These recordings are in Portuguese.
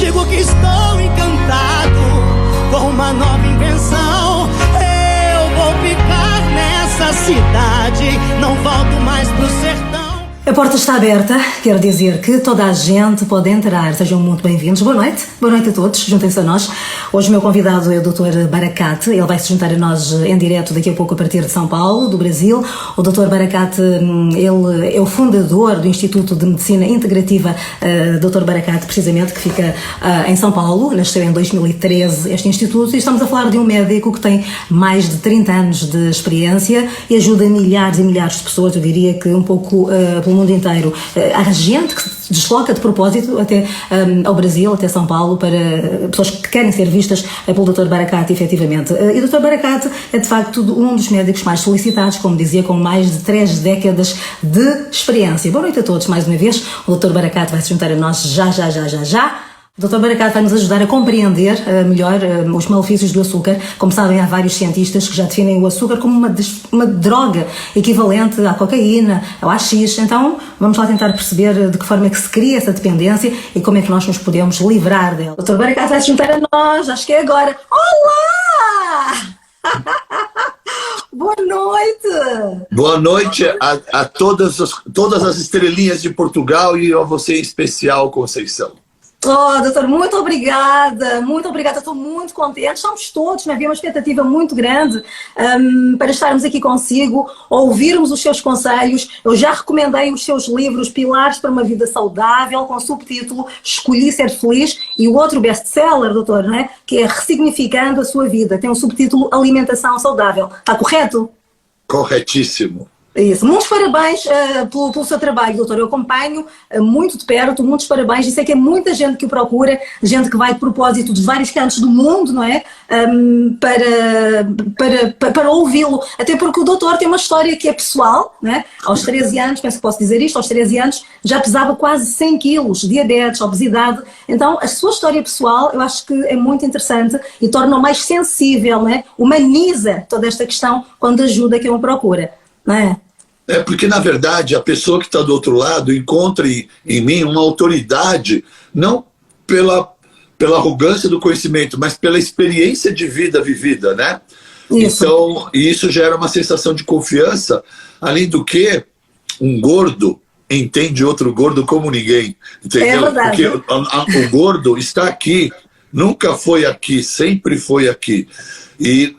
digo que estou encantado com uma nova invenção. Eu vou ficar nessa cidade, não volto mais pro sertão. A porta está aberta, quer dizer que toda a gente pode entrar. Sejam muito bem-vindos. Boa noite a todos, juntem-se a nós. Hoje o meu convidado é o Dr. Baracate, ele vai se juntar a nós em direto daqui a pouco a partir de São Paulo, do Brasil. O Dr. Baracate, ele é o fundador do Instituto de Medicina Integrativa Dr. Baracate, precisamente, que fica em São Paulo. Nasceu em 2013 este instituto e estamos a falar de um médico que tem mais de 30 anos de experiência e ajuda milhares e milhares de pessoas, eu diria que um pouco pelo mundo inteiro. Há gente que se desloca de propósito até ao Brasil, até São Paulo, para pessoas que querem ser vistas pelo Dr. Baracate, efetivamente. E o Dr. Baracate é, de facto, um dos médicos mais solicitados, como dizia, com mais de 3 décadas de experiência. Boa noite a todos, mais uma vez. O Dr. Baracate vai se juntar a nós já. O Dr. Baracate vai nos ajudar a compreender melhor os malefícios do açúcar. Como sabem, há vários cientistas que já definem o açúcar como uma droga equivalente à cocaína, ao AX. Então, vamos lá tentar perceber de que forma é que se cria essa dependência e como é que nós nos podemos livrar dela. O Dr. Baracate vai se juntar a nós, acho que é agora. Olá! Boa noite! Boa noite a todas as estrelinhas de Portugal e a você em especial, Conceição. Oh, doutor, muito obrigada, estou muito contente, estamos todos, havia uma expectativa muito grande para estarmos aqui consigo, ouvirmos os seus conselhos. Eu já recomendei os seus livros Pilares para uma Vida Saudável, com o subtítulo Escolhi Ser Feliz, e o outro best-seller, doutor, não é? Que é Ressignificando a Sua Vida, tem o subtítulo Alimentação Saudável. Está correto? Corretíssimo. Isso. Muitos parabéns pelo seu trabalho, doutor. Eu acompanho muito de perto, muitos parabéns. E sei que é muita gente que o procura, gente que vai de propósito de vários cantos do mundo, não é? Para ouvi-lo. Até porque o doutor tem uma história que é pessoal, não é? Aos 13 anos, penso que posso dizer isto, aos 13 anos já pesava quase 100 quilos, diabetes, obesidade. Então, a sua história pessoal eu acho que é muito interessante e torna-o mais sensível, não é? Humaniza toda esta questão quando ajuda quem o procura, não é? É porque, na verdade, a pessoa que está do outro lado encontra em mim uma autoridade, não pela arrogância do conhecimento, mas pela experiência de vida vivida, né? Isso. Então, isso gera uma sensação de confiança, além do que um gordo entende outro gordo como ninguém, entendeu? É verdade. Porque o gordo está aqui, nunca foi aqui, sempre foi aqui. E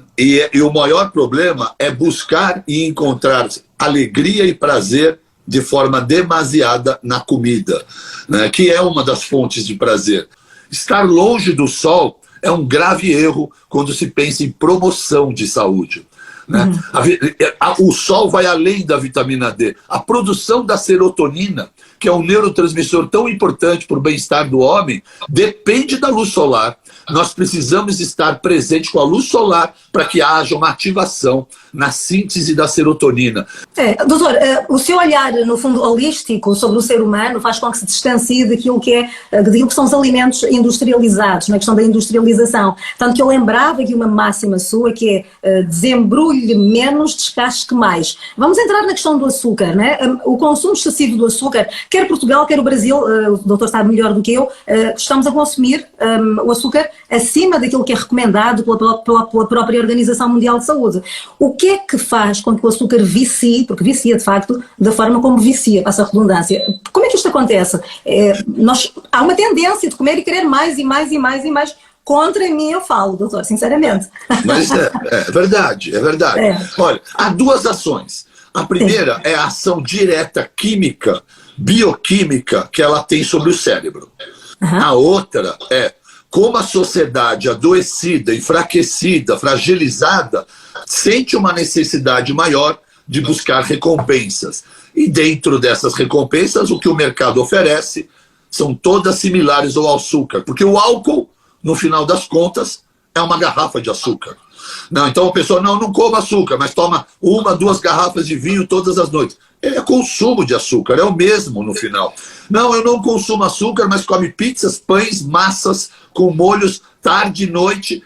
o maior problema é buscar e encontrar alegria e prazer de forma demasiada na comida, né? Que é uma das fontes de prazer. Estar longe do sol é um grave erro quando se pensa em promoção de saúde, né? O sol vai além da vitamina D. A produção da serotonina, que é um neurotransmissor tão importante para o bem-estar do homem, depende da luz solar. Nós precisamos estar presentes com a luz solar para que haja uma ativação na síntese da serotonina. Doutor, o seu olhar, no fundo, holístico sobre o ser humano faz com que se distancie daquilo que são os alimentos industrializados, na questão da industrialização. Tanto que eu lembrava aqui uma máxima sua, que é desembrulhe menos, descasque mais. Vamos entrar na questão do açúcar, né? O consumo excessivo do açúcar, quer Portugal, quer o Brasil, o doutor sabe melhor do que eu, estamos a consumir o açúcar acima daquilo que é recomendado pela própria Organização Mundial de Saúde. O que é que faz com que o açúcar vicie, porque vicia de facto, da forma como vicia, passa a redundância? Como é que isto acontece? Há uma tendência de comer e querer mais e mais e mais e mais. Contra mim eu falo, doutor, sinceramente. Mas é verdade, é verdade. Olha, há duas ações. A primeira é a ação direta química, bioquímica, que ela tem sobre o cérebro. A outra é como a sociedade adoecida, enfraquecida, fragilizada, sente uma necessidade maior de buscar recompensas. E dentro dessas recompensas, o que o mercado oferece são todas similares ao açúcar. Porque o álcool, no final das contas, é uma garrafa de açúcar. Não, então a pessoa não coma açúcar, mas toma 1, 2 garrafas de vinho todas as noites. É consumo de açúcar, é o mesmo no final. Não, eu não consumo açúcar, mas come pizzas, pães, massas com molhos tarde e noite.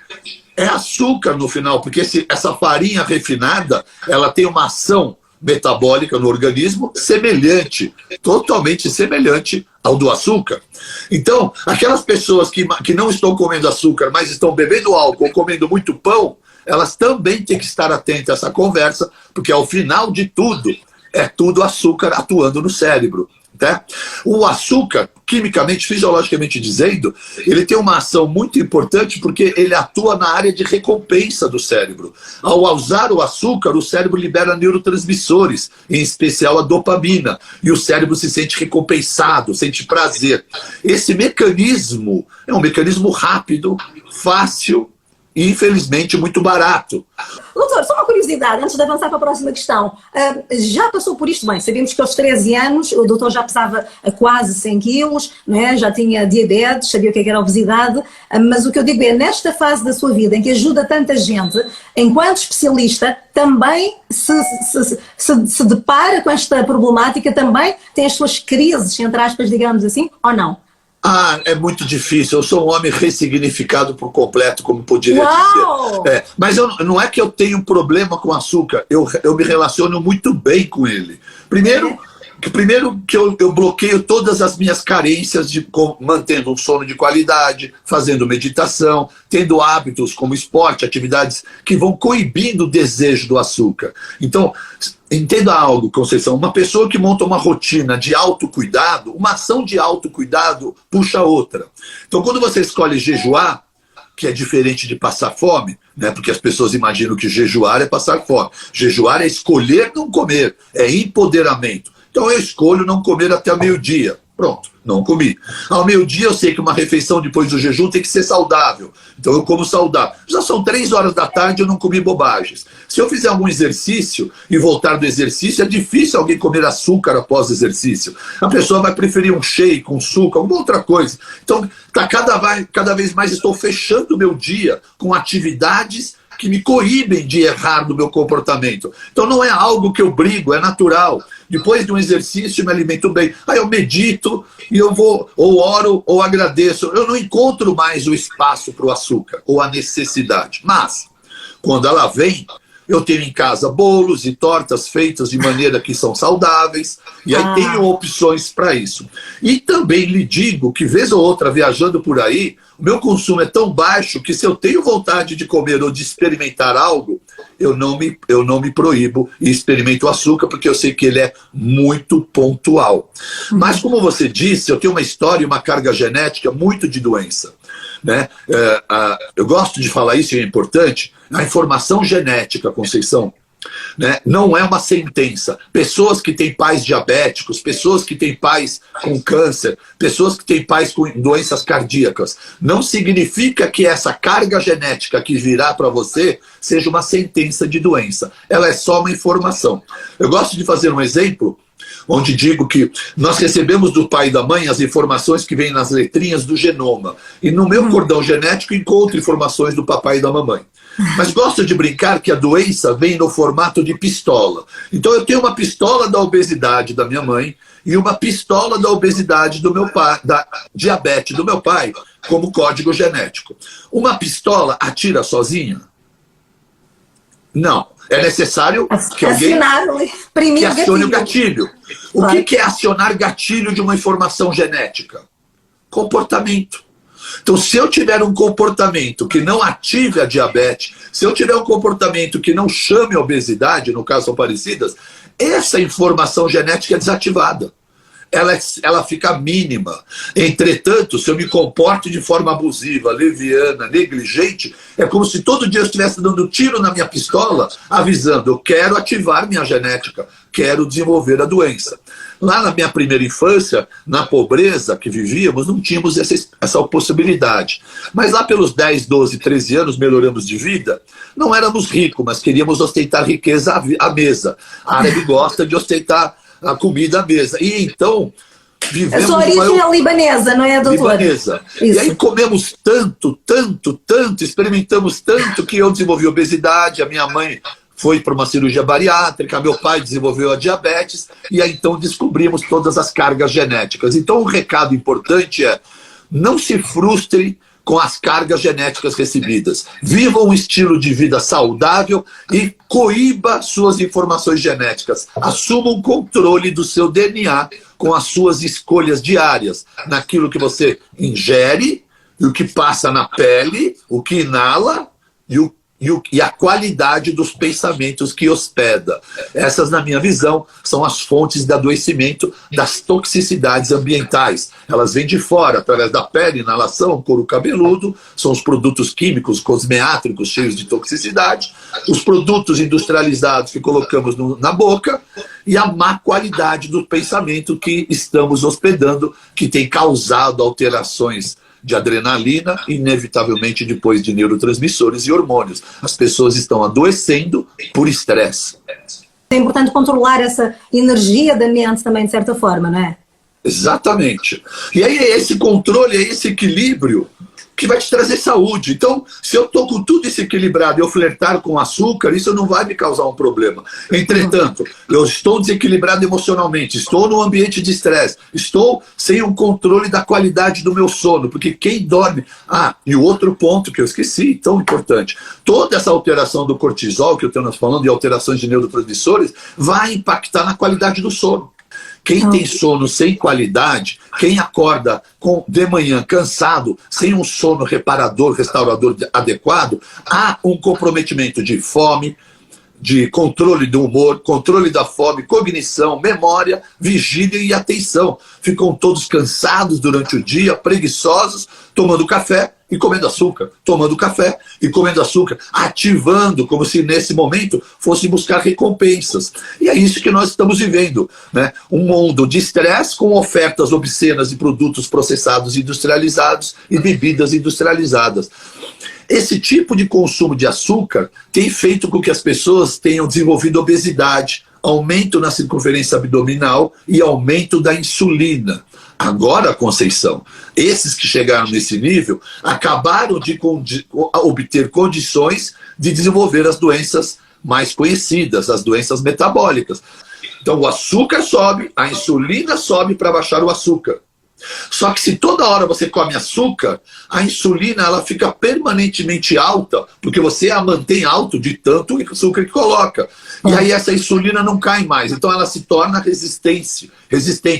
É açúcar no final, porque essa farinha refinada, ela tem uma ação metabólica no organismo semelhante, totalmente semelhante ao do açúcar. Então, aquelas pessoas que não estão comendo açúcar, mas estão bebendo álcool ou comendo muito pão, elas também têm que estar atentas a essa conversa, porque ao final de tudo, é tudo açúcar atuando no cérebro. Né? O açúcar, quimicamente, fisiologicamente dizendo, ele tem uma ação muito importante porque ele atua na área de recompensa do cérebro. Ao usar o açúcar, o cérebro libera neurotransmissores, em especial a dopamina, e o cérebro se sente recompensado, sente prazer. Esse mecanismo é um mecanismo rápido, fácil e, infelizmente, muito barato. Doutor, só uma curiosidade, antes de avançar para a próxima questão. Já passou por isto bem? Sabemos que aos 13 anos o doutor já pesava quase 100 quilos, não é? Já tinha diabetes, sabia o que era a obesidade, mas o que eu digo é, nesta fase da sua vida em que ajuda tanta gente, enquanto especialista, também se depara com esta problemática, também tem as suas crises, entre aspas, digamos assim, ou não? É muito difícil. Eu sou um homem ressignificado por completo, como poderia dizer. Mas não é que eu tenho problema com açúcar, eu me relaciono muito bem com ele. Primeiro que eu bloqueio todas as minhas carências mantendo um sono de qualidade, fazendo meditação, tendo hábitos como esporte, atividades que vão coibindo o desejo do açúcar. Então, entenda algo, Conceição, uma pessoa que monta uma rotina de autocuidado, uma ação de autocuidado puxa a outra. Então, quando você escolhe jejuar, que é diferente de passar fome, né? Porque as pessoas imaginam que jejuar é passar fome. Jejuar é escolher não comer, é empoderamento. Então eu escolho não comer até o meio-dia. Pronto, não comi. Ao meio-dia eu sei que uma refeição depois do jejum tem que ser saudável. Então eu como saudável. Já são 3 horas da tarde e eu não comi bobagens. Se eu fizer algum exercício e voltar do exercício, é difícil alguém comer açúcar após o exercício. A pessoa vai preferir um shake, um suco, alguma outra coisa. Então cada vez mais estou fechando o meu dia com atividades que me coíbem de errar no meu comportamento. Então não é algo que eu brigo, é natural. Depois de um exercício, me alimento bem. Aí eu medito e eu vou, ou oro, ou agradeço. Eu não encontro mais o espaço para o açúcar, ou a necessidade. Mas, quando ela vem, eu tenho em casa bolos e tortas feitas de maneira que são saudáveis, e aí tenho opções para isso. E também lhe digo que, vez ou outra, viajando por aí, o meu consumo é tão baixo que se eu tenho vontade de comer ou de experimentar algo, eu não me proíbo e experimento o açúcar, porque eu sei que ele é muito pontual. Mas, como você disse, eu tenho uma história e uma carga genética muito de doença. Né? Eu gosto de falar isso e é importante. A informação genética, Conceição, né, não é uma sentença. Pessoas que têm pais diabéticos, pessoas que têm pais com câncer, pessoas que têm pais com doenças cardíacas, não significa que essa carga genética que virá para você seja uma sentença de doença. Ela é só uma informação. Eu gosto de fazer um exemplo onde digo que nós recebemos do pai e da mãe as informações que vêm nas letrinhas do genoma. E no meu cordão genético encontro informações do papai e da mamãe. Mas gosto de brincar que a doença vem no formato de pistola. Então eu tenho uma pistola da obesidade da minha mãe e uma pistola da obesidade do meu pai, da diabetes do meu pai, como código genético. Uma pistola atira sozinha? Não. É necessário que alguém que acione o gatilho. O que é acionar gatilho de uma informação genética? Comportamento. Então, se eu tiver um comportamento que não ative a diabetes, se eu tiver um comportamento que não chame a obesidade, no caso são parecidas, essa informação genética é desativada. Ela fica mínima. Entretanto, se eu me comporto de forma abusiva, leviana, negligente, é como se todo dia eu estivesse dando tiro na minha pistola, avisando, eu quero ativar minha genética, quero desenvolver a doença. Lá na minha primeira infância, na pobreza que vivíamos, não tínhamos essa possibilidade. Mas lá pelos 10, 12, 13 anos, melhoramos de vida, não éramos ricos, mas queríamos ostentar riqueza à mesa. A árabe gosta de ostentar a comida à mesa. E então, vivemos... A sua origem é libanesa, não é, doutora? Libanesa. Isso. E aí comemos tanto, experimentamos tanto que eu desenvolvi obesidade, a minha mãe foi para uma cirurgia bariátrica, meu pai desenvolveu a diabetes, e aí então descobrimos todas as cargas genéticas. Então o recado importante é, não se frustre com as cargas genéticas recebidas. Viva um estilo de vida saudável e coíba suas informações genéticas. Assuma um controle do seu DNA com as suas escolhas diárias, naquilo que você ingere, e o que passa na pele, o que inala e a qualidade dos pensamentos que hospeda. Essas, na minha visão, são as fontes de adoecimento das toxicidades ambientais. Elas vêm de fora, através da pele, inalação, couro cabeludo, são os produtos químicos, cosmeátricos, cheios de toxicidade, os produtos industrializados que colocamos na boca e a má qualidade do pensamento que estamos hospedando, que tem causado alterações de adrenalina, inevitavelmente depois de neurotransmissores e hormônios. As pessoas estão adoecendo por estresse. É importante controlar essa energia da mente também, de certa forma, não é? Exatamente. E aí é esse controle, é esse equilíbrio que vai te trazer saúde. Então, se eu estou com tudo isso equilibrado e eu flertar com açúcar, isso não vai me causar um problema. Entretanto, eu estou desequilibrado emocionalmente, estou num ambiente de estresse, estou sem um controle da qualidade do meu sono, porque quem dorme... Ah, e o outro ponto que eu esqueci, tão importante, toda essa alteração do cortisol que eu estou falando, e alterações de neurotransmissores, vai impactar na qualidade do sono. Quem tem sono sem qualidade, quem acorda de manhã cansado, sem um sono reparador, restaurador adequado, há um comprometimento de fome, de controle do humor, controle da fome, cognição, memória, vigília e atenção. Ficam todos cansados durante o dia, preguiçosos, tomando café e comendo açúcar, tomando café e comendo açúcar, ativando como se nesse momento fosse buscar recompensas. E é isso que nós estamos vivendo, né? Um mundo de estresse com ofertas obscenas de produtos processados industrializados e bebidas industrializadas. Esse tipo de consumo de açúcar tem feito com que as pessoas tenham desenvolvido obesidade, aumento na circunferência abdominal e aumento da insulina. Agora, Conceição, esses que chegaram nesse nível acabaram de obter condições de desenvolver as doenças mais conhecidas, as doenças metabólicas. Então o açúcar sobe, a insulina sobe para baixar o açúcar. Só que se toda hora você come açúcar, a insulina ela fica permanentemente alta, porque você a mantém alto de tanto açúcar que coloca. E aí essa insulina não cai mais, então ela se torna resistente.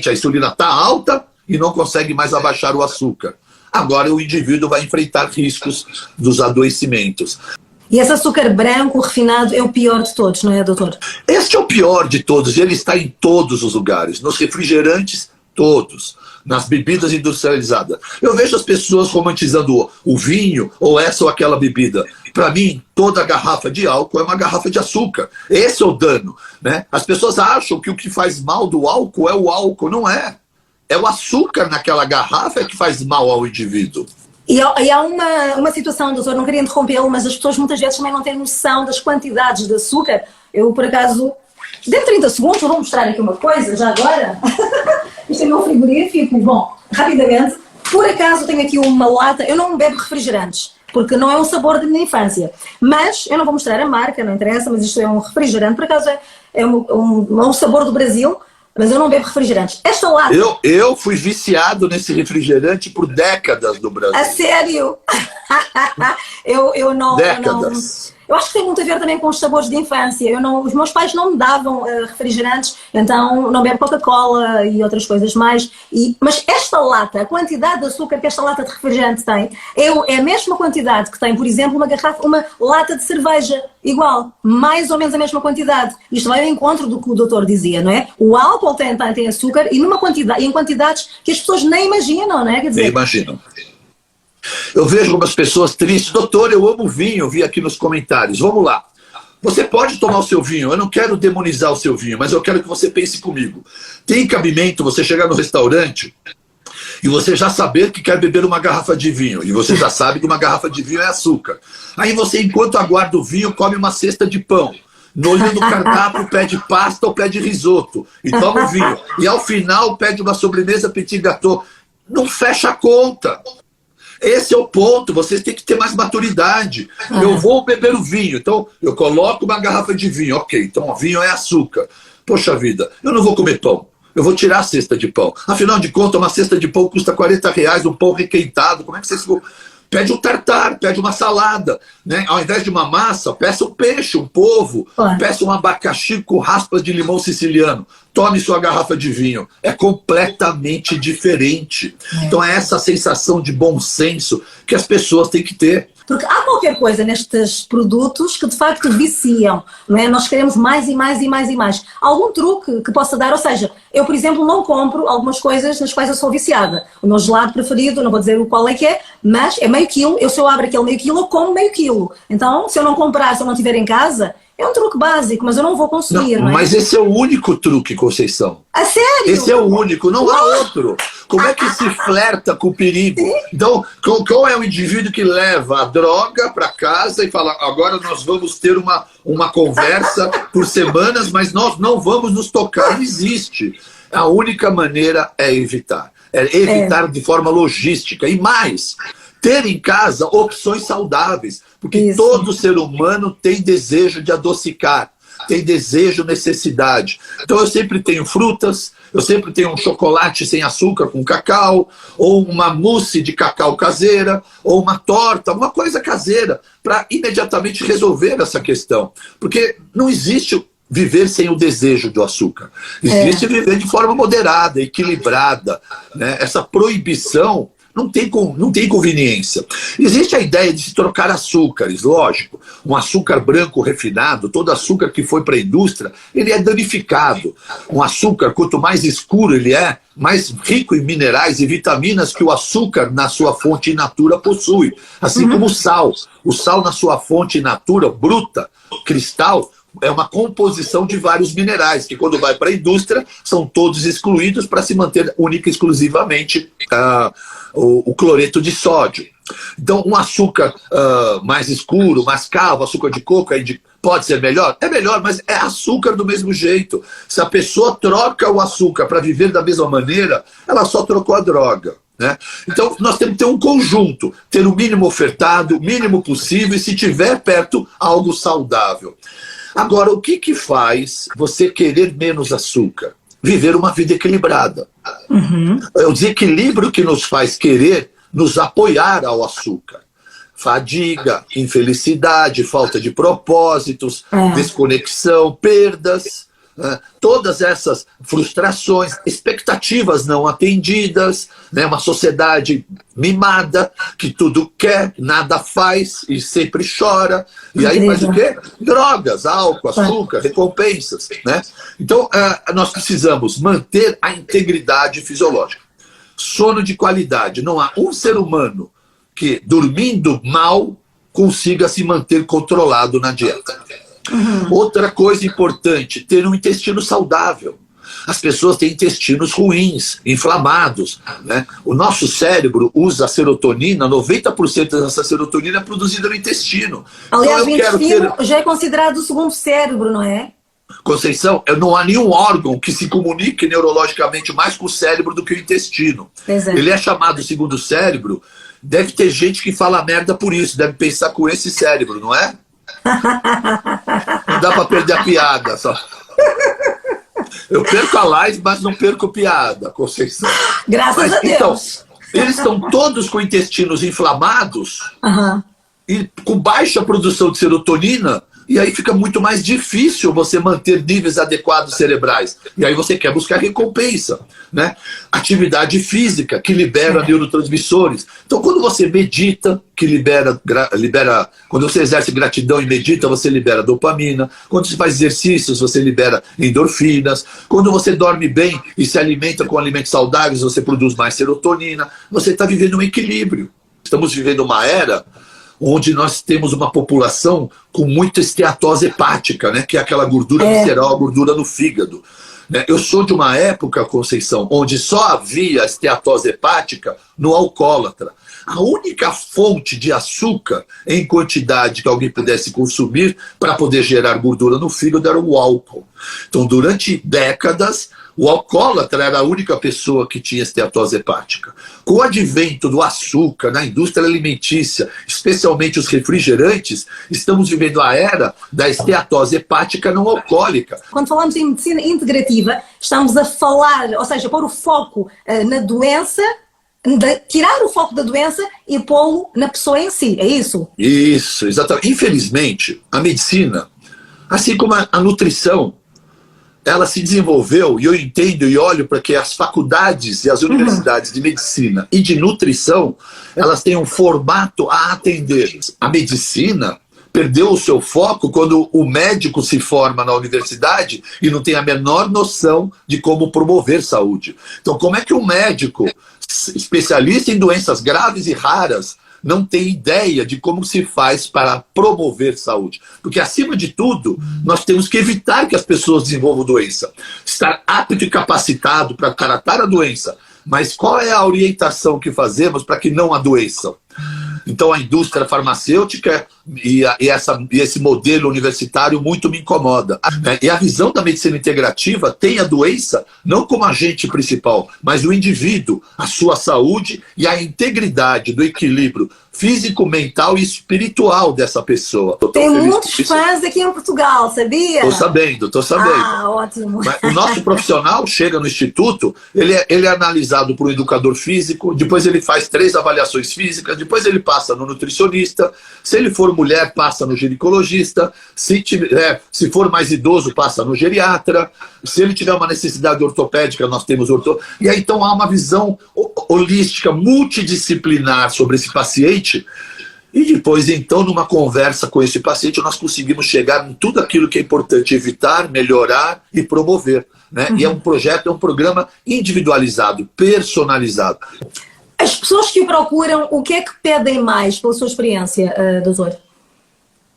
A insulina está alta e não consegue mais abaixar o açúcar. Agora o indivíduo vai enfrentar riscos dos adoecimentos. E esse açúcar branco, refinado, é o pior de todos, não é, doutor? Este é o pior de todos, ele está em todos os lugares, nos refrigerantes, todos, nas bebidas industrializadas. Eu vejo as pessoas romantizando o vinho ou essa ou aquela bebida. Para mim, toda garrafa de álcool é uma garrafa de açúcar. Esse é o dano, né? As pessoas acham que o que faz mal do álcool é o álcool. Não é. É o açúcar naquela garrafa que faz mal ao indivíduo. E há uma situação, doutor, não queria interrompê-lo, mas as pessoas muitas vezes também não têm noção das quantidades de açúcar. Eu, por acaso, dentro de 30 segundos, eu vou mostrar aqui uma coisa, já agora. Isto é meu frigorífico. Bom, rapidamente, por acaso tenho aqui uma lata, eu não bebo refrigerantes, porque não é um sabor da minha infância. Mas, eu não vou mostrar a marca, não interessa, mas isto é um refrigerante, por acaso é um sabor do Brasil, mas eu não bebo refrigerantes. Esta lata... Eu fui viciado nesse refrigerante por décadas no Brasil. A sério? Décadas. Eu acho que tem muito a ver também com os sabores de infância. Os meus pais não me davam refrigerantes, então não bebo Coca-Cola e outras coisas mais. Mas esta lata, a quantidade de açúcar que esta lata de refrigerante tem, é a mesma quantidade que tem, por exemplo, uma lata de cerveja. Igual, mais ou menos a mesma quantidade. Isto vai ao encontro do que o doutor dizia, não é? O álcool tem açúcar e em quantidades que as pessoas nem imaginam, não é? Quer dizer, nem imaginam. Eu vejo algumas pessoas tristes. Doutor, eu amo vinho, vi aqui nos comentários. Vamos lá. Você pode tomar o seu vinho. Eu não quero demonizar o seu vinho, mas eu quero que você pense comigo. Tem cabimento você chegar no restaurante e você já saber que quer beber uma garrafa de vinho. E você já sabe que uma garrafa de vinho é açúcar. Aí você, enquanto aguarda o vinho, come uma cesta de pão. No olho do cardápio pede pasta ou pede risoto. E toma o vinho. E ao final pede uma sobremesa petit gâteau. Não fecha a conta. Esse é o ponto, vocês têm que ter mais maturidade. Eu vou beber o vinho, então eu coloco uma garrafa de vinho. Ok, então o vinho é açúcar. Poxa vida, eu não vou comer pão. Eu vou tirar a cesta de pão. Afinal de contas, uma cesta de pão custa R$40, um pão requentado. Como é que vocês vão... Pede um tartar, pede uma salada, né? Ao invés de uma massa, peça um peixe, um polvo, peça um abacaxi com raspas de limão siciliano. Tome sua garrafa de vinho. É completamente diferente. Então é essa sensação de bom senso que as pessoas têm que ter. Porque há qualquer coisa nestes produtos que de facto viciam, não é? Nós queremos mais e mais e mais e mais. Algum truque que possa dar? Ou seja, eu, por exemplo, não compro algumas coisas nas quais eu sou viciada. O meu gelado preferido, não vou dizer o qual é que é, mas é meio quilo. Se eu abro aquele meio quilo, eu como meio quilo. Então, se eu não comprar, se eu não tiver em casa, é um truque básico, mas eu não vou consumir, não é? Mas esse é o único truque, Conceição. A sério? Esse é o único, não há outro. Como é que se flerta com o perigo? Então, qual é o indivíduo que leva a droga para casa e fala, agora nós vamos ter uma conversa por semanas, mas nós não vamos nos tocar? Não existe. A única maneira é evitar. É evitar de forma logística. E mais, ter em casa opções saudáveis. Porque todo ser humano tem desejo de adocicar, tem desejo, necessidade. Então eu sempre tenho frutas, eu sempre tenho um chocolate sem açúcar com cacau, ou uma mousse de cacau caseira, ou uma torta, alguma coisa caseira, para imediatamente resolver essa questão. Porque não existe viver sem o desejo do açúcar. Existe viver de forma moderada, equilibrada, né? Essa proibição não tem conveniência. Existe a ideia de se trocar açúcares, lógico. Um açúcar branco refinado, todo açúcar que foi para a indústria, ele é danificado. Um açúcar, quanto mais escuro ele é, mais rico em minerais e vitaminas que o açúcar na sua fonte in natura possui. Assim como o sal. O sal na sua fonte in natura, bruta, cristal, é uma composição de vários minerais, que quando vai para a indústria, são todos excluídos para se manter única e exclusivamente o cloreto de sódio. Então, um açúcar mais escuro, mascavo, açúcar de coco, pode ser melhor? É melhor, mas é açúcar do mesmo jeito. Se a pessoa troca o açúcar para viver da mesma maneira, ela só trocou a droga. Né? Então, nós temos que ter um conjunto, ter o mínimo ofertado, o mínimo possível, e se tiver perto, algo saudável. Agora, o que faz você querer menos açúcar? Viver uma vida equilibrada. É o desequilíbrio que nos faz querer nos apoiar ao açúcar. Fadiga, infelicidade, falta de propósitos, desconexão, perdas, né? Todas essas frustrações, expectativas não atendidas, né? Uma sociedade mimada, que tudo quer, nada faz e sempre chora. E aí faz o quê? Drogas, álcool, açúcar, recompensas. Né? Então, nós precisamos manter a integridade fisiológica. Sono de qualidade. Não há um ser humano que, dormindo mal, consiga se manter controlado na dieta. Outra coisa importante, ter um intestino saudável. As pessoas têm intestinos ruins, inflamados. Né? O nosso cérebro usa a serotonina, 90% dessa serotonina é produzida no intestino. Aliás, então, o intestino já é considerado o segundo cérebro, não é? Conceição, não há nenhum órgão que se comunique neurologicamente mais com o cérebro do que o intestino. Ele é chamado segundo cérebro. Deve ter gente que fala merda por isso, deve pensar com esse cérebro, não é? Não dá pra perder a piada só. Eu perco a live, mas não perco piada, Conceição. Graças a Deus. Então, eles estão todos com intestinos inflamados e com baixa produção de serotonina, e aí fica muito mais difícil você manter níveis adequados cerebrais. E aí você quer buscar recompensa. Né? Atividade física, que libera neurotransmissores. Então, quando você medita, que libera, quando você exerce gratidão e medita, você libera dopamina. Quando você faz exercícios, você libera endorfinas. Quando você dorme bem e se alimenta com alimentos saudáveis, você produz mais serotonina. Você está vivendo um equilíbrio. Estamos vivendo uma era onde nós temos uma população com muita esteatose hepática, né? Que é aquela gordura visceral, a gordura no fígado. Né? Eu sou de uma época, Conceição, onde só havia esteatose hepática no alcoólatra. A única fonte de açúcar em quantidade que alguém pudesse consumir para poder gerar gordura no fígado era o álcool. Então, durante décadas, o alcoólatra era a única pessoa que tinha esteatose hepática. Com o advento do açúcar na indústria alimentícia, especialmente os refrigerantes, estamos vivendo a era da esteatose hepática não alcoólica. Quando falamos em medicina integrativa, estamos a falar, ou seja, pôr o foco na doença tirar o foco da doença e pô-lo na pessoa em si, é isso? Isso, exatamente. Infelizmente, a medicina, assim como a nutrição, ela se desenvolveu, e eu entendo e olho para que as faculdades e as universidades de medicina e de nutrição, elas têm um formato a atender. A medicina perdeu o seu foco quando o médico se forma na universidade e não tem a menor noção de como promover saúde. Então, como é que um médico especialista em doenças graves e raras não tem ideia de como se faz para promover saúde? Porque, acima de tudo, nós temos que evitar que as pessoas desenvolvam doença. Estar apto e capacitado para tratar a doença. Mas qual é a orientação que fazemos para que não adoeçam? Então, a indústria farmacêutica e esse modelo universitário muito me incomoda. E a visão da medicina integrativa tem a doença não como agente principal, mas o indivíduo, a sua saúde e a integridade do equilíbrio físico, mental e espiritual dessa pessoa. Tem muitos fãs aqui em Portugal, sabia? Tô sabendo. Ah, ótimo. Mas o nosso profissional chega no instituto, ele é analisado por um educador físico, depois ele faz 3 avaliações físicas, depois ele passa no nutricionista, se ele for mulher, passa no ginecologista, se for mais idoso, passa no geriatra, se ele tiver uma necessidade ortopédica, nós temos E aí, então, há uma visão holística, multidisciplinar sobre esse paciente. E depois, então, numa conversa com esse paciente, nós conseguimos chegar em tudo aquilo que é importante evitar, melhorar e promover. Né? E é um projeto, é um programa individualizado, personalizado. As pessoas que o procuram, o que é que pedem mais, pela sua experiência, doutor?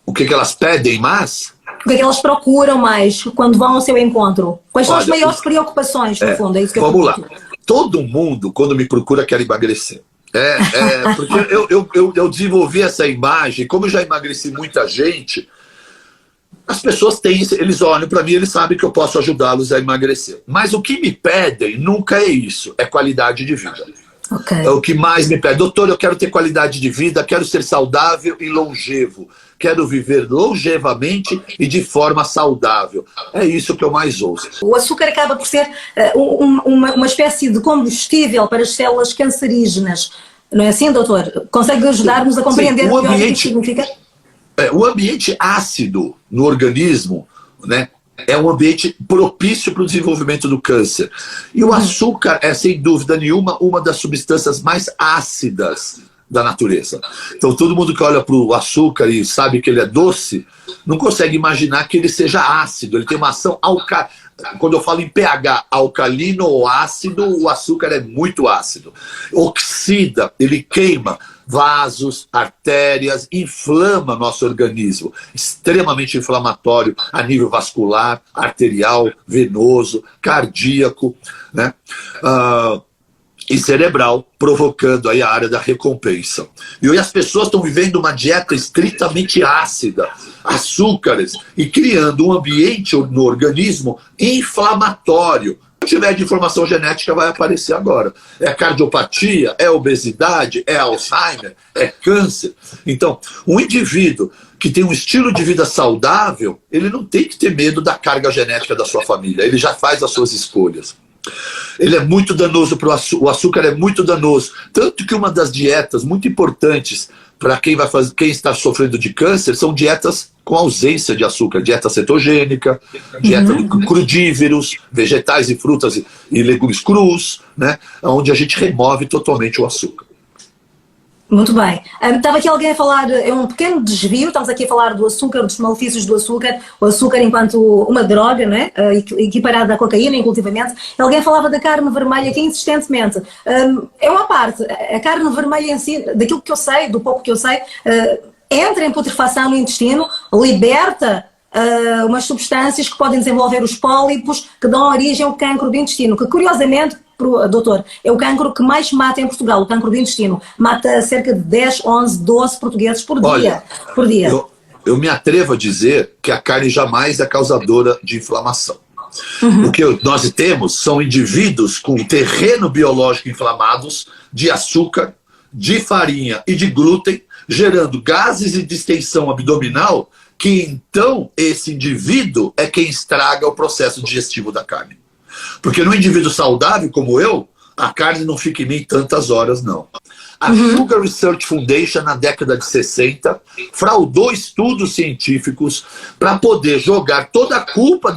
O que elas pedem mais? O que é que elas procuram mais quando vão ao seu encontro? Quais são as maiores preocupações, no fundo? É isso que vamos lá. Todo mundo, quando me procura, quer emagrecer. Porque eu desenvolvi essa imagem, como eu já emagreci muita gente, as pessoas eles olham para mim, eles sabem que eu posso ajudá-los a emagrecer. Mas o que me pedem nunca é isso, é qualidade de vida. Okay. É o que mais me pede. Doutor, eu quero ter qualidade de vida, quero ser saudável e longevo. Quero viver longevamente e de forma saudável. É isso que eu mais ouço. O açúcar acaba por ser uma espécie de combustível para as células cancerígenas. Não é assim, doutor? Consegue ajudar-nos a compreender o que isso significa? O ambiente ácido no organismo, né, é um ambiente propício para o desenvolvimento do câncer. E o açúcar é, sem dúvida nenhuma, uma das substâncias mais ácidas da natureza. Então, todo mundo que olha para o açúcar e sabe que ele é doce, não consegue imaginar que ele seja ácido. Ele tem uma ação alcalina. Quando eu falo em pH, alcalino ou ácido, o açúcar é muito ácido. Oxida, ele queima vasos, artérias, inflama nosso organismo. Extremamente inflamatório a nível vascular, arterial, venoso, cardíaco, né? E cerebral, provocando aí a área da recompensa. E hoje as pessoas estão vivendo uma dieta estritamente ácida, açúcares, e criando um ambiente no organismo inflamatório. Se tiver de informação genética, vai aparecer agora. É cardiopatia, é obesidade, é Alzheimer, é câncer. Então, um indivíduo que tem um estilo de vida saudável, ele não tem que ter medo da carga genética da sua família. Ele já faz as suas escolhas. Ele é muito danoso para o açúcar, é muito danoso. Tanto que uma das dietas muito importantes para quem está sofrendo de câncer são dietas com ausência de açúcar. Dieta cetogênica, dieta de crudíveros, vegetais e frutas e legumes crus, né, onde a gente remove totalmente o açúcar. Muito bem. Estava aqui alguém a falar, é um pequeno desvio, estamos aqui a falar do açúcar, dos malefícios do açúcar, o açúcar enquanto uma droga, não é? Equiparada à cocaína, inclusivamente. Alguém falava da carne vermelha aqui insistentemente. É uma parte, a carne vermelha em si, daquilo que eu sei, do pouco que eu sei, entra em putrefação no intestino, liberta umas substâncias que podem desenvolver os pólipos que dão origem ao cancro do intestino, que curiosamente, doutor, é o cancro que mais mata em Portugal, o cancro do intestino. Mata cerca de 10, 11, 12 portugueses por dia. Eu me atrevo a dizer que a carne jamais é causadora de inflamação. O que nós temos são indivíduos com terreno biológico inflamados de açúcar, de farinha e de glúten, gerando gases e distensão abdominal, que então esse indivíduo é quem estraga o processo digestivo da carne. Porque no indivíduo saudável como eu, a carne não fica em mim tantas horas, não. A Sugar Research Foundation, na década de 60, fraudou estudos científicos para poder jogar toda a culpa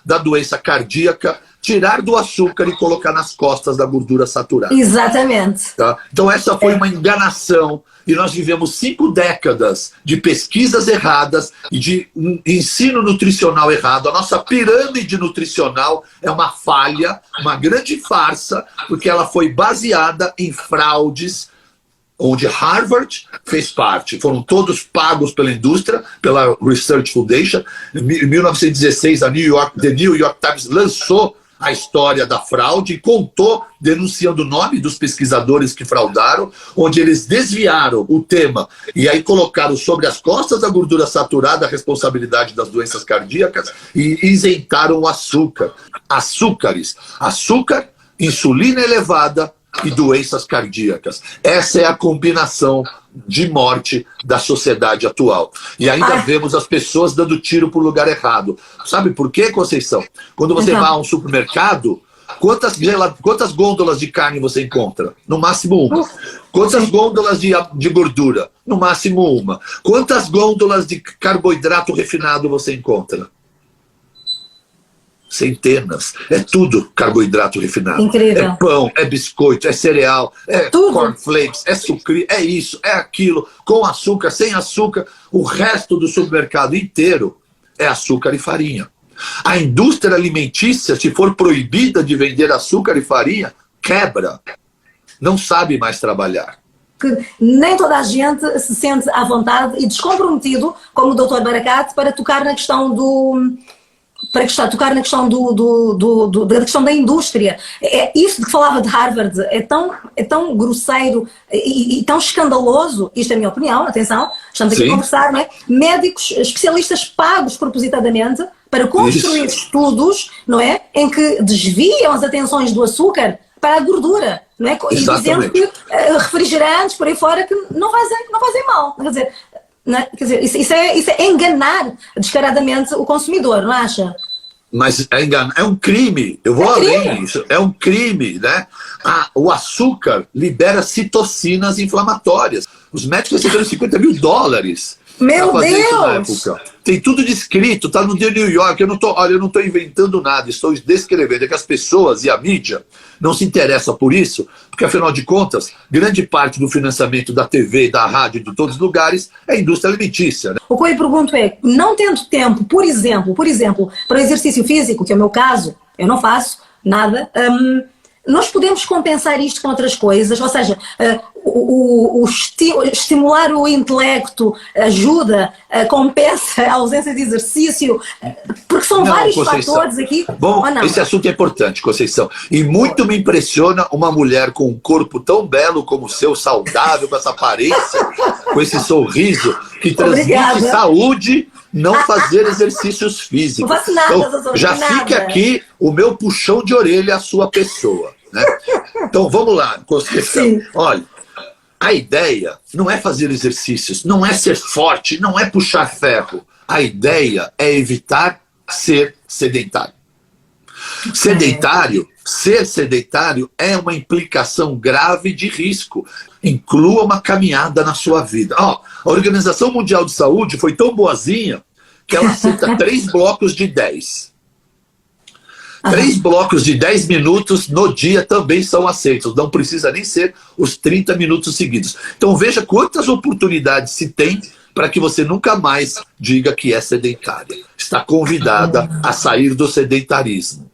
da doença cardíaca, tirar do açúcar e colocar nas costas da gordura saturada. Exatamente. Tá? Então essa foi uma enganação, e nós vivemos 5 décadas de pesquisas erradas e de ensino nutricional errado. A nossa pirâmide nutricional é uma falha, uma grande farsa, porque ela foi baseada em fraudes, onde Harvard fez parte. Foram todos pagos pela indústria, pela Research Foundation. Em 1916, The New York Times lançou a história da fraude e contou, denunciando o nome dos pesquisadores que fraudaram, onde eles desviaram o tema e aí colocaram sobre as costas da gordura saturada a responsabilidade das doenças cardíacas e isentaram o açúcar. Açúcares. Açúcar, insulina elevada e doenças cardíacas. Essa é a combinação de morte da sociedade atual. E ainda vemos as pessoas dando tiro para o lugar errado. Sabe por quê, Conceição? Quando você vai a um supermercado, quantas gôndolas de carne você encontra? No máximo uma. Quantas gôndolas de gordura? No máximo uma. Quantas gôndolas de carboidrato refinado você encontra? Centenas. É tudo carboidrato refinado. Incrível. É pão, é biscoito, é cereal, é cornflakes, é sucrilho, é isso, é aquilo, com açúcar, sem açúcar. O resto do supermercado inteiro é açúcar e farinha. A indústria alimentícia, se for proibida de vender açúcar e farinha, quebra. Não sabe mais trabalhar. Que nem toda a gente se sente à vontade e descomprometido, como o Dr. Barakat, para tocar na questão da questão da indústria. Isso de que falava de Harvard é tão grosseiro e tão escandaloso, isto é a minha opinião, atenção, estamos aqui a conversar, não é? Médicos, especialistas pagos propositadamente para construir estudos, não é? Em que desviam as atenções do açúcar para a gordura, não é? E dizendo que refrigerantes por aí fora que não fazem mal. Quer dizer, não é? Quer dizer, isso é enganar descaradamente o consumidor, não acha? Mas é um crime, eu vou além disso, é um crime, né? O açúcar libera citocinas inflamatórias. Os médicos receberam $50 mil. Meu Deus! Isso na época. Tem tudo descrito, tá no The New York. Eu não tô inventando nada, estou descrevendo. É que as pessoas e a mídia não se interessam por isso, porque afinal de contas, grande parte do financiamento da TV, da rádio, de todos os lugares, é a indústria alimentícia, né? O que eu pergunto é, não tendo tempo, por exemplo, para o exercício físico, que é o meu caso, eu não faço nada, nós podemos compensar isto com outras coisas, ou seja, estimular o intelecto ajuda, compensa a ausência de exercício, porque são vários fatores aqui. Bom, esse assunto é importante, Conceição, e muito me impressiona uma mulher com um corpo tão belo como o seu, saudável, com essa aparência, com esse sorriso, que transmite saúde, não fazer exercícios físicos. Não faço nada, então, já fica aqui o meu puxão de orelha à sua pessoa, né? Então vamos lá, Conceição. Sim. Olha, a ideia não é fazer exercícios, não é ser forte, não é puxar ferro. A ideia é evitar ser sedentário. Ser sedentário é uma implicação grave de risco. Inclua uma caminhada na sua vida. A Organização Mundial de Saúde foi tão boazinha que ela aceita 3 blocos de 10. 3 blocos de 10 minutos no dia também são aceitos. Não precisa nem ser os 30 minutos seguidos. Então veja quantas oportunidades se tem para que você nunca mais diga que é sedentária. Está convidada a sair do sedentarismo.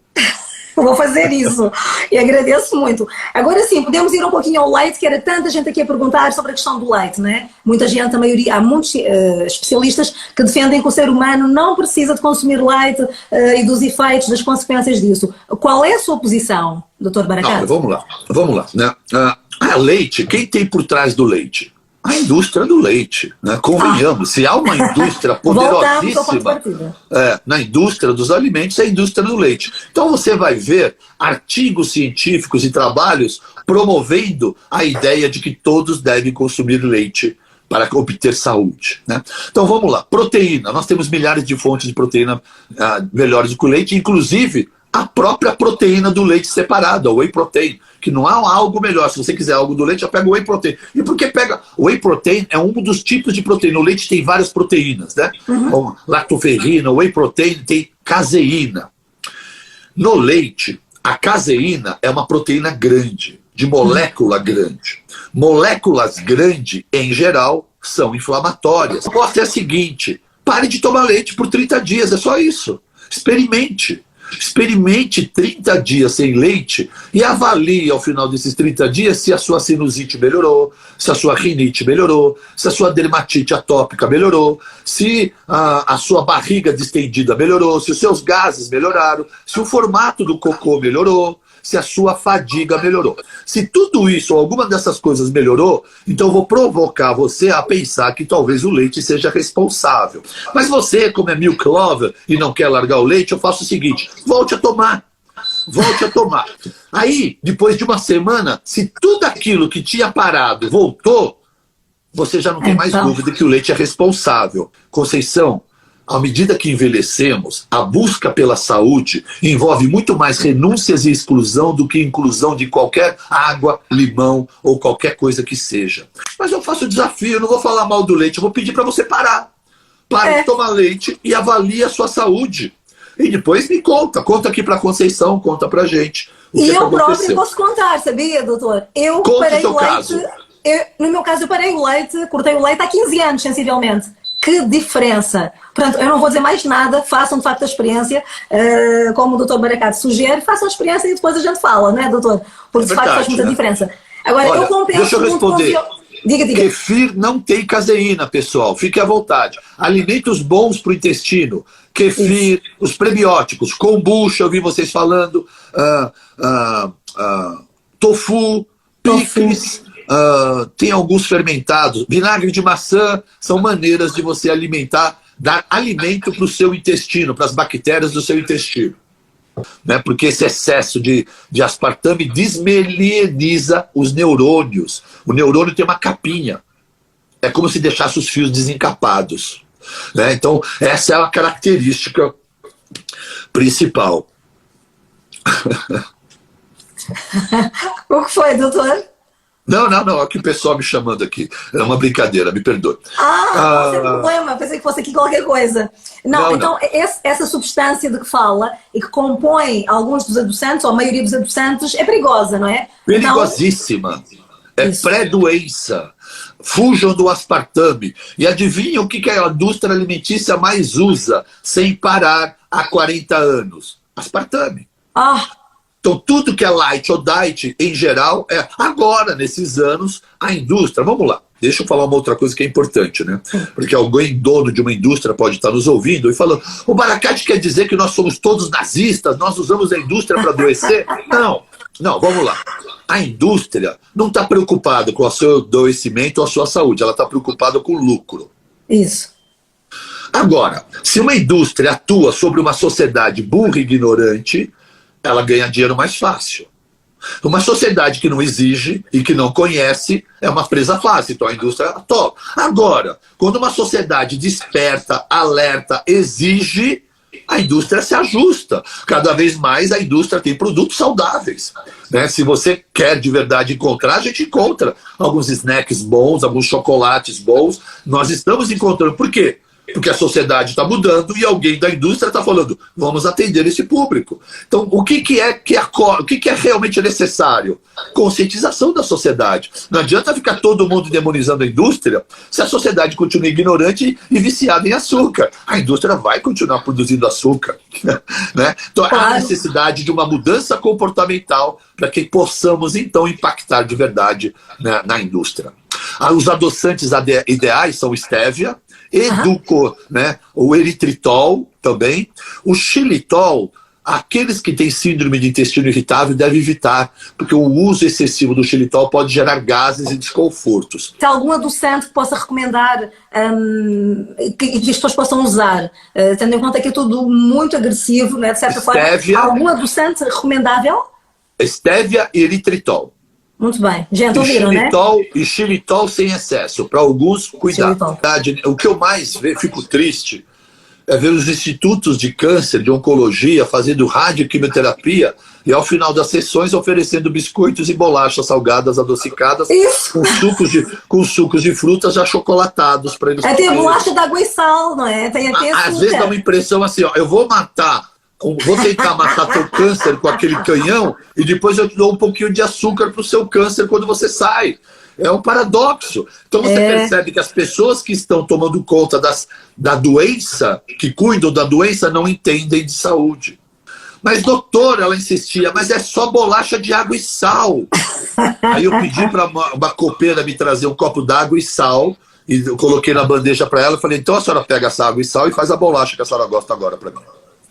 Eu vou fazer isso e agradeço muito. Agora sim, podemos ir um pouquinho ao leite, que era tanta gente aqui a perguntar sobre a questão do leite, não é? Muita gente, a maioria, há muitos especialistas que defendem que o ser humano não precisa de consumir leite e dos efeitos, das consequências disso. Qual é a sua posição, Dr. Barakat? Vamos lá. Né? Leite, quem tem por trás do leite? A indústria do leite, né? Convenhamos, se há uma indústria poderosíssima na indústria dos alimentos, é a indústria do leite. Então você vai ver artigos científicos e trabalhos promovendo a ideia de que todos devem consumir leite para obter saúde, né? Então vamos lá, proteína, nós temos milhares de fontes de proteína melhores do que o leite, inclusive a própria proteína do leite separada, o whey protein, que não há algo melhor. Se você quiser algo do leite, já pega o whey protein. E por que pega? O whey protein é um dos tipos de proteína. O leite tem várias proteínas, né? Como lactoferrina, o whey protein tem caseína. No leite, a caseína é uma proteína grande, de molécula grande. Moléculas grandes, em geral, são inflamatórias. A proposta é a seguinte: pare de tomar leite por 30 dias, é só isso. Experimente. Experimente 30 dias sem leite e avalie ao final desses 30 dias se a sua sinusite melhorou, se a sua rinite melhorou, se a sua dermatite atópica melhorou, se a sua barriga distendida melhorou, se os seus gases melhoraram, se o formato do cocô melhorou, se a sua fadiga melhorou. Se tudo isso ou alguma dessas coisas melhorou, então eu vou provocar você a pensar que talvez o leite seja responsável. Mas você, como é milk lover e não quer largar o leite, eu faço o seguinte: volte a tomar. Volte a tomar. Aí, depois de uma semana, se tudo aquilo que tinha parado voltou, você já não tem mais dúvida que o leite é responsável. Conceição, à medida que envelhecemos, a busca pela saúde envolve muito mais renúncias e exclusão do que inclusão de qualquer água, limão ou qualquer coisa que seja. Mas eu faço o desafio, eu não vou falar mal do leite, eu vou pedir para você parar. Pare de tomar leite e avalie a sua saúde. E depois me conta aqui para Conceição, conta pra gente. E eu próprio posso contar, sabia, doutor? Eu parei o leite, no meu caso eu parei o leite, cortei o leite há 15 anos, sensivelmente. Que diferença! Portanto, eu não vou dizer mais nada, façam de facto a experiência, como o doutor Barakat sugere, façam a experiência e depois a gente fala, não é, doutor? Porque de facto faz muita diferença. Agora, olha, eu compenso. Deixa eu responder. Diga. Kefir não tem caseína, pessoal, fique à vontade. Alimentos bons para o intestino, kefir, os prebióticos, kombucha, eu vi vocês falando, tofu, picles. Tem alguns fermentados, vinagre de maçã, são maneiras de você alimentar, dar alimento para o seu intestino, para as bactérias do seu intestino. Né? Porque esse excesso de aspartame desmelieniza os neurônios. O neurônio tem uma capinha. É como se deixasse os fios desencapados. Né? Então, essa é a característica principal. O que foi, doutor? Não, aqui o pessoal me chamando aqui. É uma brincadeira, me perdoe. Não tem problema, pensei que fosse aqui qualquer coisa. Não, então, essa substância de que fala e que compõe alguns dos adoçantes, ou a maioria dos adoçantes, é perigosa, não é? Perigosíssima. É pré-doença. Fujam do aspartame. E adivinham o que a indústria alimentícia mais usa, sem parar, há 40 anos? Aspartame. Então, tudo que é light ou diet, em geral, agora, nesses anos, a indústria... Vamos lá, deixa eu falar uma outra coisa que é importante, né? Porque alguém dono de uma indústria pode estar nos ouvindo e falando: o Barakat quer dizer que nós somos todos nazistas, nós usamos a indústria para adoecer? Não, vamos lá. A indústria não está preocupada com o seu adoecimento ou a sua saúde, ela está preocupada com o lucro. Isso. Agora, se uma indústria atua sobre uma sociedade burra e ignorante, ela ganha dinheiro mais fácil. Uma sociedade que não exige e que não conhece é uma presa fácil, então a indústria atola. Agora, quando uma sociedade desperta, alerta, exige, a indústria se ajusta. Cada vez mais a indústria tem produtos saudáveis. Né? Se você quer de verdade encontrar, a gente encontra alguns snacks bons, alguns chocolates bons. Nós estamos encontrando. Por quê? Porque a sociedade está mudando e alguém da indústria está falando: vamos atender esse público. Então, o que é realmente necessário? Conscientização da sociedade. Não adianta ficar todo mundo demonizando a indústria se a sociedade continua ignorante e viciada em açúcar. A indústria vai continuar produzindo açúcar. Né? Então, há necessidade de uma mudança comportamental para que possamos, então, impactar de verdade, né, na indústria. Os adoçantes ideais são stevia, né, o eritritol também, o xilitol. Aqueles que têm síndrome de intestino irritável devem evitar, porque o uso excessivo do xilitol pode gerar gases e desconfortos. Tem algum adoçante que possa recomendar que as pessoas possam usar, tendo em conta que é tudo muito agressivo, né, de certa forma? Algum adoçante recomendável? Stevia e eritritol. Muito bem. Gente, ouviram, né? E xilitol sem excesso. Para alguns, cuidado. O que eu mais fico triste é ver os institutos de câncer, de oncologia, fazendo radioquimioterapia e ao final das sessões oferecendo biscoitos e bolachas salgadas, adocicadas, com sucos de frutas achocolatados para eles. Tem a bolacha de água e sal, não é? Tem até açúcar. Às vezes dá uma impressão assim, ó, eu vou tentar matar teu câncer com aquele canhão e depois eu te dou um pouquinho de açúcar pro seu câncer quando você sai. É um paradoxo. Então você percebe que as pessoas que estão tomando conta da doença, que cuidam da doença, não entendem de saúde. Mas, doutor, ela insistia, mas é só bolacha de água e sal. Aí eu pedi para uma copeira me trazer um copo d'água e sal, e eu coloquei na bandeja para ela e falei, então a senhora pega essa água e sal e faz a bolacha que a senhora gosta agora para mim.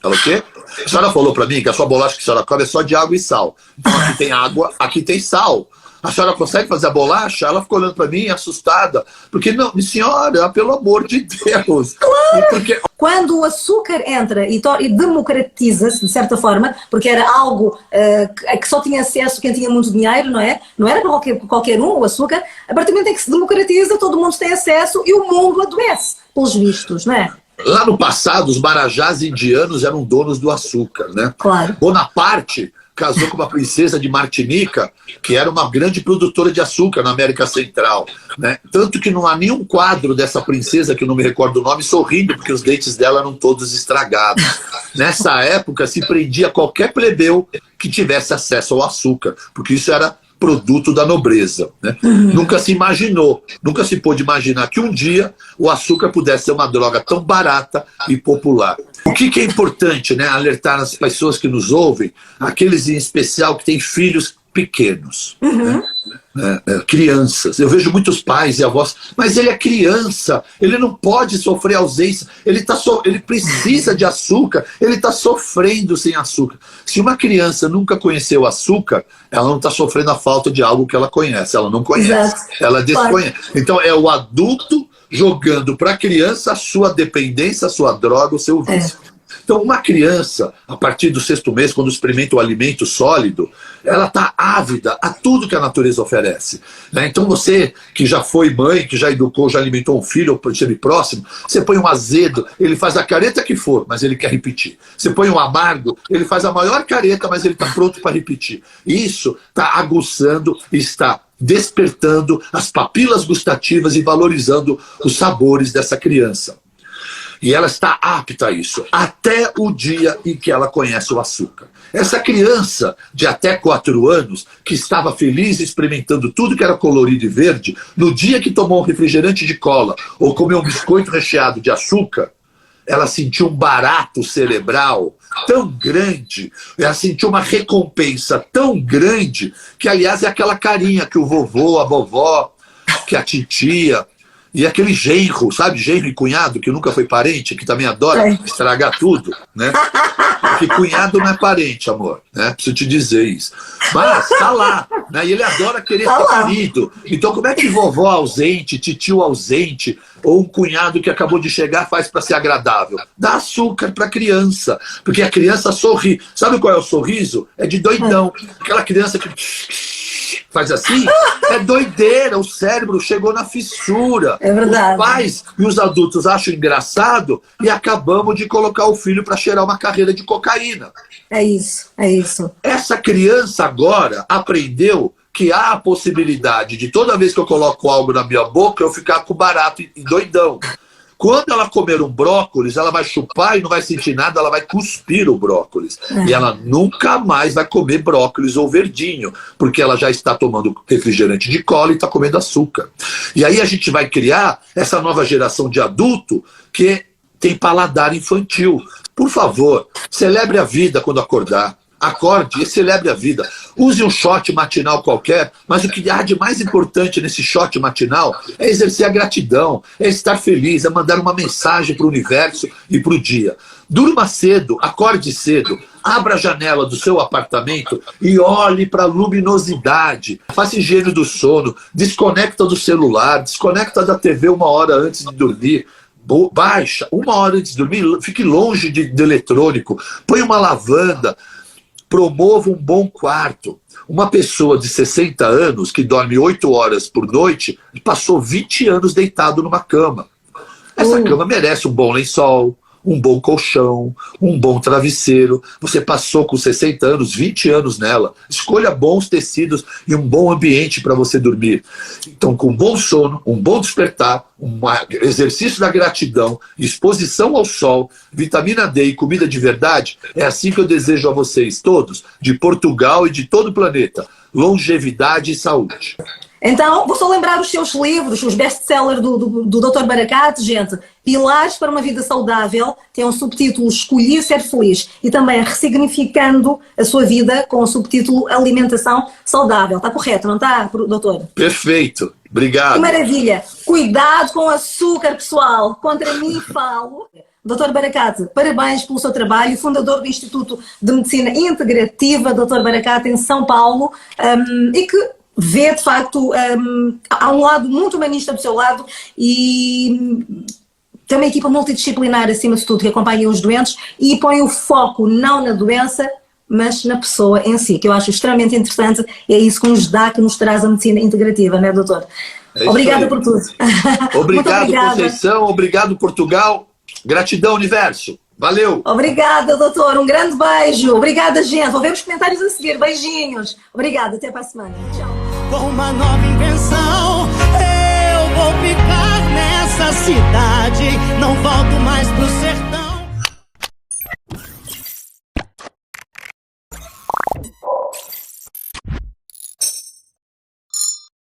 Ela o quê? A senhora falou para mim que a sua bolacha que a senhora come é só de água e sal. Então aqui tem água, aqui tem sal. A senhora consegue fazer a bolacha? Ela ficou olhando para mim, assustada. Porque, não, senhora, pelo amor de Deus. Claro! Porque... Quando o açúcar entra e democratiza-se, de certa forma, porque era algo que só tinha acesso quem tinha muito dinheiro, não é? Não era para qualquer um o açúcar. A partir do momento em que se democratiza, todo mundo tem acesso e o mundo adoece, pelos vistos, não é? Lá no passado, os marajás indianos eram donos do açúcar, né? Claro. Bonaparte casou com uma princesa de Martinica, que era uma grande produtora de açúcar na América Central, né? Tanto que não há nenhum quadro dessa princesa, que eu não me recordo o nome, sorrindo, porque os dentes dela eram todos estragados. Nessa época, se prendia qualquer plebeu que tivesse acesso ao açúcar, porque isso era produto da nobreza, né? Nunca se imaginou, nunca se pôde imaginar que um dia o açúcar pudesse ser uma droga tão barata e popular. O que é importante, né? Alertar as pessoas que nos ouvem, aqueles em especial que têm filhos pequenos, né? Crianças. Eu vejo muitos pais e avós, mas ele é criança, ele não pode sofrer ausência, ele precisa de açúcar, ele está sofrendo sem açúcar. Se uma criança nunca conheceu açúcar, ela não está sofrendo a falta de algo que ela conhece, ela não conhece, ela desconhece. Então é o adulto jogando para a criança a sua dependência, a sua droga, o seu vício. Então, uma criança, a partir do 6º mês, quando experimenta o alimento sólido, ela está ávida a tudo que a natureza oferece, né? Então, você que já foi mãe, que já educou, já alimentou um filho, ou esteve próximo, você põe um azedo, ele faz a careta que for, mas ele quer repetir. Você põe um amargo, ele faz a maior careta, mas ele está pronto para repetir. Isso está aguçando, está despertando as papilas gustativas e valorizando os sabores dessa criança. E ela está apta a isso, até o dia em que ela conhece o açúcar. Essa criança de até 4 anos, que estava feliz experimentando tudo que era colorido e verde, no dia que tomou um refrigerante de cola ou comeu um biscoito recheado de açúcar, ela sentiu um barato cerebral tão grande, ela sentiu uma recompensa tão grande, que aliás é aquela carinha que o vovô, a vovó, que a titia... E aquele genro, sabe, genro e cunhado, que nunca foi parente, que também adora estragar tudo, né? Porque cunhado não é parente, amor, né? Preciso te dizer isso. Mas tá lá, né? E ele adora querer ser marido. Então como é que vovó ausente, titio ausente, ou um cunhado que acabou de chegar faz para ser agradável? Dá açúcar para a criança, porque a criança sorri. Sabe qual é o sorriso? É de doidão. Aquela criança que... faz assim, é doideira, o cérebro chegou na fissura. É verdade. Os pais e os adultos acham engraçado e acabamos de colocar o filho para cheirar uma carreira de cocaína. É isso, é isso. Essa criança agora aprendeu que há a possibilidade de toda vez que eu coloco algo na minha boca, eu ficar com barato e doidão. Quando ela comer um brócolis, ela vai chupar e não vai sentir nada, ela vai cuspir o brócolis. E ela nunca mais vai comer brócolis ou verdinho, porque ela já está tomando refrigerante de cola e está comendo açúcar. E aí a gente vai criar essa nova geração de adulto que tem paladar infantil. Por favor, celebre a vida quando acordar. Acorde e celebre a vida. Use um shot matinal qualquer, mas o que há de mais importante nesse shot matinal é exercer a gratidão, é estar feliz, é mandar uma mensagem para o universo e para o dia. Durma cedo, acorde cedo, abra a janela do seu apartamento e olhe para a luminosidade. Faça higiene do sono, desconecta do celular, desconecta da TV 1 hora antes de dormir. Baixa, 1 hora antes de dormir, fique longe de eletrônico, põe uma lavanda. Promova um bom quarto. Uma pessoa de 60 anos que dorme 8 horas por noite passou 20 anos deitado numa cama. Essa cama merece um bom lençol, um bom colchão, um bom travesseiro. Você passou com 60 anos, 20 anos nela. Escolha bons tecidos e um bom ambiente para você dormir. Então, com bom sono, um bom despertar, um exercício da gratidão, exposição ao sol, vitamina D e comida de verdade, é assim que eu desejo a vocês todos, de Portugal e de todo o planeta, longevidade e saúde. Então, vou só lembrar os seus livros, os best-sellers do Dr. Barakat, gente. Pilares para uma vida saudável, tem um subtítulo Escolhi Ser Feliz, e também Ressignificando a Sua Vida, com o subtítulo Alimentação Saudável. Está correto, não está, doutor? Perfeito. Obrigado. Que maravilha. Cuidado com o açúcar, pessoal. Contra mim falo. Dr. Barakat, parabéns pelo seu trabalho, fundador do Instituto de Medicina Integrativa, Dr. Barakat, em São Paulo, e que vê, de facto, há um lado muito humanista do seu lado e tem uma equipa multidisciplinar, acima de tudo, que acompanha os doentes e põe o foco não na doença, mas na pessoa em si, que eu acho extremamente interessante. É isso que nos dá, que nos traz a medicina integrativa, não é, doutor? Obrigada por tudo. Obrigado, Conceição. Obrigado, Portugal. Gratidão, universo. Valeu! Obrigada, doutor. Um grande beijo. Obrigada, gente. Vou ver os comentários a seguir. Beijinhos. Obrigada. Até para a semana. Tchau. Com uma nova invenção, eu vou ficar nessa cidade. Não volto mais